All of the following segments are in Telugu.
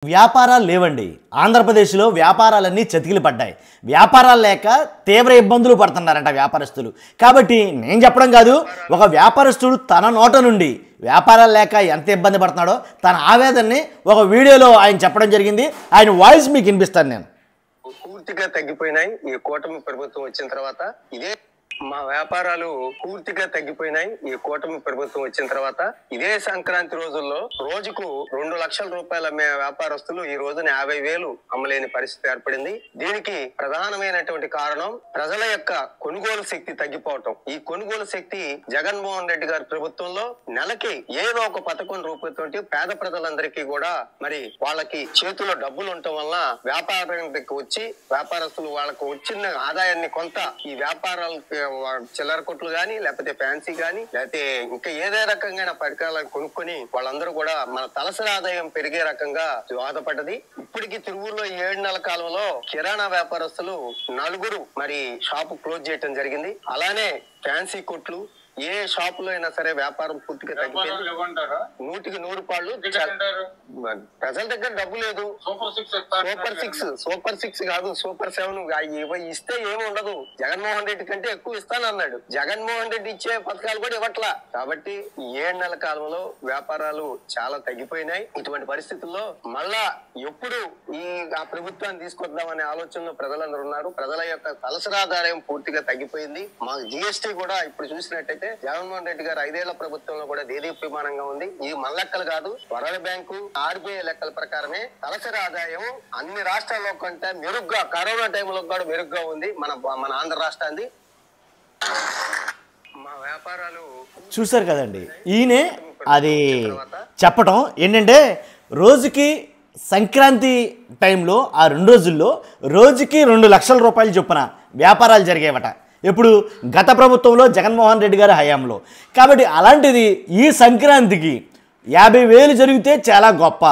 వ్యాపారాలు లేవండి. ఆంధ్రప్రదేశ్లో వ్యాపారాలన్నీ చతికిలు పడ్డాయి. వ్యాపారాలు లేక తీవ్ర ఇబ్బందులు పడుతున్నారంట వ్యాపారస్తులు. కాబట్టి నేను చెప్పడం కాదు, ఒక వ్యాపారస్తుడు తన నోట నుండి వ్యాపారాలు లేక ఎంత ఇబ్బంది పడుతున్నాడో తన ఆవేదనని ఒక వీడియోలో ఆయన చెప్పడం జరిగింది. ఆయన వాయిస్ మీకు వినిపిస్తాను. నేను పూర్తిగా తగ్గిపోయినాయి ఈ కూటమి ప్రభుత్వం వచ్చిన తర్వాత. మా వ్యాపారాలు పూర్తిగా తగ్గిపోయినాయి ఈ కూటమి ప్రభుత్వం వచ్చిన తర్వాత. ఇదే సంక్రాంతి రోజుల్లో రోజుకు 2 లక్షల రూపాయలు అమ్మే వ్యాపారస్తులు ఈ రోజున 50,000 అమ్మలేని పరిస్థితి ఏర్పడింది. దీనికి ప్రధానమైనటువంటి కారణం ప్రజల యొక్క కొనుగోలు శక్తి తగ్గిపోవటం. ఈ కొనుగోలు శక్తి జగన్మోహన్ రెడ్డి గారి ప్రభుత్వంలో నెలకి ఏదో ఒక పథకం రూపంతో పేద ప్రజలందరికీ కూడా మరి వాళ్ళకి చేతిలో డబ్బులు ఉండటం వల్ల వ్యాపారానికి వచ్చి వ్యాపారస్తులు వాళ్ళకు వచ్చిన ఆదాయాన్ని కొంత ఈ వ్యాపారాలకు చిల్లర కొట్లు గాని లేకపోతే ఫ్యాన్సీ గాని లేకపోతే ఇంకా ఏదే రకంగా పరికరాలను కొనుక్కొని వాళ్ళందరూ కూడా మన తలసరి ఆదాయం పెరిగే రకంగా దోహదపడ్డది. ఇప్పటికీ తిరువూరులో 7 నెలల కాలంలో కిరాణా వ్యాపారస్తులు 4 మరి షాపు క్లోజ్ చేయడం జరిగింది. అలానే ఫ్యాన్సీ కొట్లు ఏ షాప్ లో అయినా సరే వ్యాపారం పూర్తిగా తగ్గిపోయింది. 100కి 100 పాళ్ళు. ప్రజల దగ్గర డబ్బు లేదు. సూపర్ సిక్స్ కాదు, సూపర్ 7 ఇస్తే ఏమి ఉండదు. జగన్మోహన్ రెడ్డి కంటే ఎక్కువ ఇస్తానన్నాడు. జగన్మోహన్ రెడ్డి ఇచ్చే పథకాలు కూడా ఇవ్వట్లా. కాబట్టి 7 నెలల కాలంలో వ్యాపారాలు చాలా తగ్గిపోయినాయి. ఇటువంటి పరిస్థితుల్లో మళ్ళా ఎప్పుడు ఆ ప్రభుత్వాన్ని తీసుకొద్దామనే ఆలోచనలో ప్రజలందరూ ఉన్నారు. ప్రజల యొక్క తలసరి ఆదాయం పూర్తిగా తగ్గిపోయింది. మా జిఎస్టీ కూడా ఇప్పుడు చూసినట్టయితే జగన్మోహన్ రెడ్డి గారు 5 ఏళ్ల ప్రభుత్వంలో కూడా దేదీప్యమానంగా ఉంది. ఇది మన లెక్కలు కాదు, వరల్డ్ బ్యాంకు ఆర్బీఐ లెక్కల ప్రకారమే తలసరి ఆదాయం అన్ని రాష్ట్రాల్లో కంటే మెరుగ్గా కరోనా టైంలో కూడా మెరుగ్గా ఉంది మన ఆంధ్ర రాష్ట్రాన్ని. మా వ్యాపారాలు చూశారు కదండి. ఈయనే అది చెప్పటం ఏంటంటే రోజుకి సంక్రాంతి టైంలో ఆ 2 రోజుల్లో రోజుకి 2 లక్షల రూపాయలు చొప్పున వ్యాపారాలు జరిగేవట. ఇప్పుడు గత ప్రభుత్వంలో జగన్మోహన్ రెడ్డి గారి హయాంలో. కాబట్టి అలాంటిది ఈ సంక్రాంతికి 50,000 జరిగితే చాలా గొప్ప.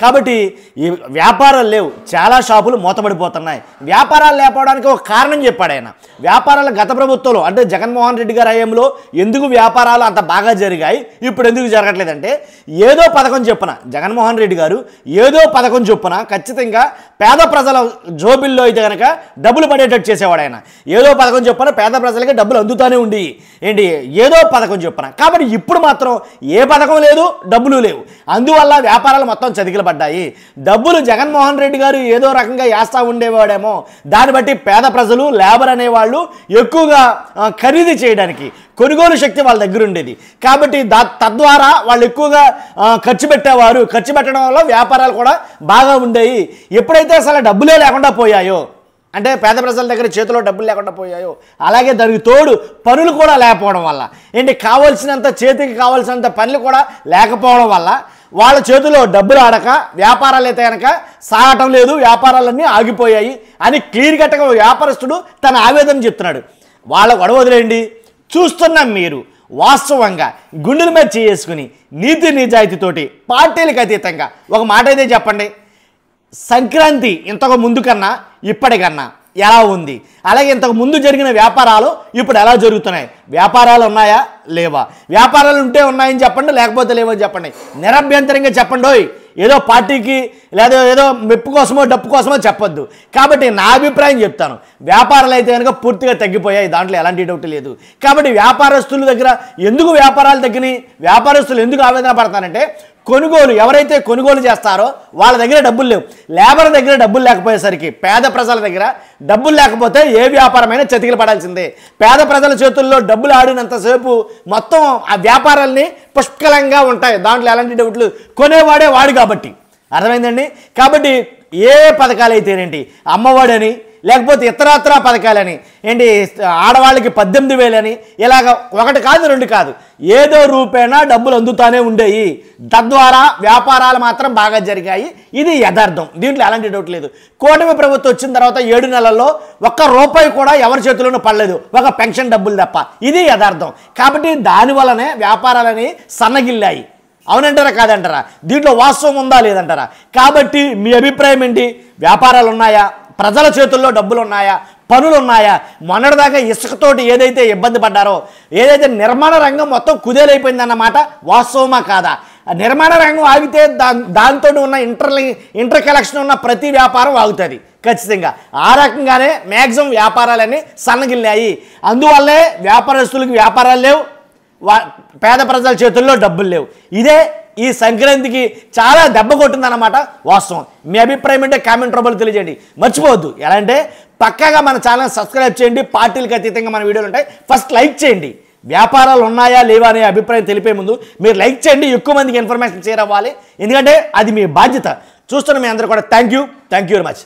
కాబట్టి ఈ వ్యాపారాలు లేవు, చాలా షాపులు మూతపడిపోతున్నాయి. వ్యాపారాలు లేకపోవడానికి ఒక కారణం చెప్పాడు ఆయన. వ్యాపారాలు గత ప్రభుత్వంలో అంటే జగన్మోహన్ రెడ్డి గారి హయాంలో ఎందుకు వ్యాపారాలు అంత బాగా జరిగాయి, ఇప్పుడు ఎందుకు జరగట్లేదంటే ఏదో పథకం చొప్పున జగన్మోహన్ రెడ్డి గారు ఏదో పథకం చొప్పున ఖచ్చితంగా పేద ప్రజల జోబిల్లో అయితే కనుక డబ్బులు పడేటట్టు చేసేవాడు ఆయన. ఏదో పథకం చొప్పున పేద ప్రజలకి డబ్బులు అందుతూనే ఉండి ఏంటి ఏదో పథకం చొప్పున. కాబట్టి ఇప్పుడు మాత్రం ఏ పథకం లేదు, డబ్బులు లేవు. అందువల్ల వ్యాపారాలు మొత్తం చతికిల పడ్డాయి. డబ్బులు జగన్మోహన్ రెడ్డి గారు ఏదో రకంగా వేస్తా ఉండేవాడేమో, దాన్ని బట్టి పేద ప్రజలు లేబర్ అనేవాళ్ళు ఎక్కువగా ఖరీదు చేయడానికి కొనుగోలు శక్తి వాళ్ళ దగ్గర ఉండేది. కాబట్టి తద్వారా వాళ్ళు ఎక్కువగా ఖర్చు పెట్టేవారు. ఖర్చు పెట్టడం వల్ల వ్యాపారాలు కూడా బాగా ఉండేవి. ఎప్పుడైతే అసలు డబ్బులే లేకుండా పోయాయో, అంటే పేద ప్రజల దగ్గర చేతిలో డబ్బులు లేకుండా పోయాయో, అలాగే దానికి తోడు పనులు కూడా లేకపోవడం వల్ల ఏంటి కావాల్సినంత చేతికి కావాల్సినంత పనులు కూడా లేకపోవడం వల్ల వాళ్ళ చేతిలో డబ్బులు ఆడక వ్యాపారాలు అయితే కనుక సాగటం లేదు, వ్యాపారాలన్నీ ఆగిపోయాయి అని క్లియర్ కట్గా వ్యాపారస్తుడు తన ఆవేదన చెప్తున్నాడు. వాళ్ళ గొడవ వదిలేయండి. చూస్తున్నాం మీరు వాస్తవంగా గుండెల మీద చేసుకుని నీతి నిజాయితీతోటి పార్టీలకు అతీతంగా ఒక మాట అయితే చెప్పండి. సంక్రాంతి ఇంతకు ముందు కన్నా ఇప్పటికన్నా ఎలా ఉంది, అలాగే ఇంతకు ముందు జరిగిన వ్యాపారాలు ఇప్పుడు ఎలా జరుగుతున్నాయి? వ్యాపారాలు ఉన్నాయా లేవా? వ్యాపారాలు ఉంటే ఉన్నాయని చెప్పండి, లేకపోతే లేవని చెప్పండి. నిరభ్యంతరంగా చెప్పండి. ఏదో పార్టీకి లేదా ఏదో మెప్పు కోసమో డప్పు కోసమో చెప్పొద్దు. కాబట్టి నా అభిప్రాయం చెప్తాను. వ్యాపారాలు అయితే కనుక పూర్తిగా తగ్గిపోయాయి, దాంట్లో ఎలాంటి డౌట్ లేదు. కాబట్టి వ్యాపారస్తుల దగ్గర ఎందుకు వ్యాపారాలు తగ్గినాయి, వ్యాపారస్తులు ఎందుకు ఆవేదన పడతారంటే ఎవరైతే కొనుగోలు చేస్తారో వాళ్ళ దగ్గర డబ్బులు లేవు. లేబర్ దగ్గర డబ్బులు లేకపోయేసరికి పేద ప్రజల దగ్గర డబ్బులు లేకపోతే ఏ వ్యాపారమైనా చతికిల పడాల్సిందే. పేద ప్రజల చేతుల్లో డబ్బులు ఆడినంతసేపు మొత్తం ఆ వ్యాపారాలని పుష్కలంగా ఉంటాయి, దాంట్లో ఎలాంటి డౌట్లు కొనేవాడే వాడు కాబట్టి. అర్థమైందండి? కాబట్టి ఏ పథకాలు అయితేనేంటి, అమ్మఒడని లేకపోతే ఇతరత్రా పథకాలని ఏంటి ఆడవాళ్ళకి 18,000 అని ఇలాగ 1 కాదు 2 కాదు ఏదో రూపేణా డబ్బులు అందుతానే ఉండేవి. తద్వారా వ్యాపారాలు మాత్రం బాగా జరిగాయి. ఇది యథార్థం, దీంట్లో ఎలాంటి డౌట్ లేదు. కూటమి ప్రభుత్వం వచ్చిన తర్వాత 7 నెలల్లో 1 రూపాయి కూడా ఎవరి చేతిలోనూ పడలేదు, ఒక పెన్షన్ డబ్బులు తప్ప. ఇది యథార్థం. కాబట్టి దానివల్లనే వ్యాపారాలని సన్నగిల్లాయి. అవునంటారా కాదంటారా? దీంట్లో వాస్తవం ఉందా లేదంటారా? కాబట్టి మీ అభిప్రాయం ఏంటి? వ్యాపారాలు ఉన్నాయా, ప్రజల చేతుల్లో డబ్బులు ఉన్నాయా, పనులు ఉన్నాయా? మొన్నటిదాకా ఇసుకతోటి ఏదైతే ఇబ్బంది పడ్డారో, ఏదైతే నిర్మాణ రంగం మొత్తం కుదేలైపోయిందన్నమాట వాస్తవమా కాదా? నిర్మాణ రంగం ఆగితే దాంతో ఉన్న ఇంటర్ కలెక్షన్ ఉన్న ప్రతి వ్యాపారం ఆగుతుంది ఖచ్చితంగా. ఆ రకంగానే మ్యాక్సిమం వ్యాపారాలన్నీ సన్నగిల్లాయి. అందువల్లే వ్యాపారస్తులకు వ్యాపారాలు లేవు, పేద ప్రజల చేతుల్లో డబ్బులు లేవు. ఇదే ఈ సంక్రాంతికి చాలా దెబ్బ కొట్టిందన్నమాట వాస్తవం. మీ అభిప్రాయం అంటే కామెంట్ రూపంలో తెలియజేయండి. మర్చిపోవద్దు, ఎలా అంటే పక్కాగా మన ఛానల్ సబ్స్క్రైబ్ చేయండి. పార్టీలకు అతీతంగా మన వీడియోలు ఉంటాయి. ఫస్ట్ లైక్ చేయండి. వ్యాపారాలు ఉన్నాయా లేవా అనే అభిప్రాయం తెలిపే ముందు మీరు లైక్ చేయండి. ఎక్కువ మందికి ఇన్ఫర్మేషన్ షేర్ అవ్వాలి, ఎందుకంటే అది మీ బాధ్యత. చూస్తున్న మీ అందరూ కూడా థ్యాంక్ యూ వెరీ మచ్.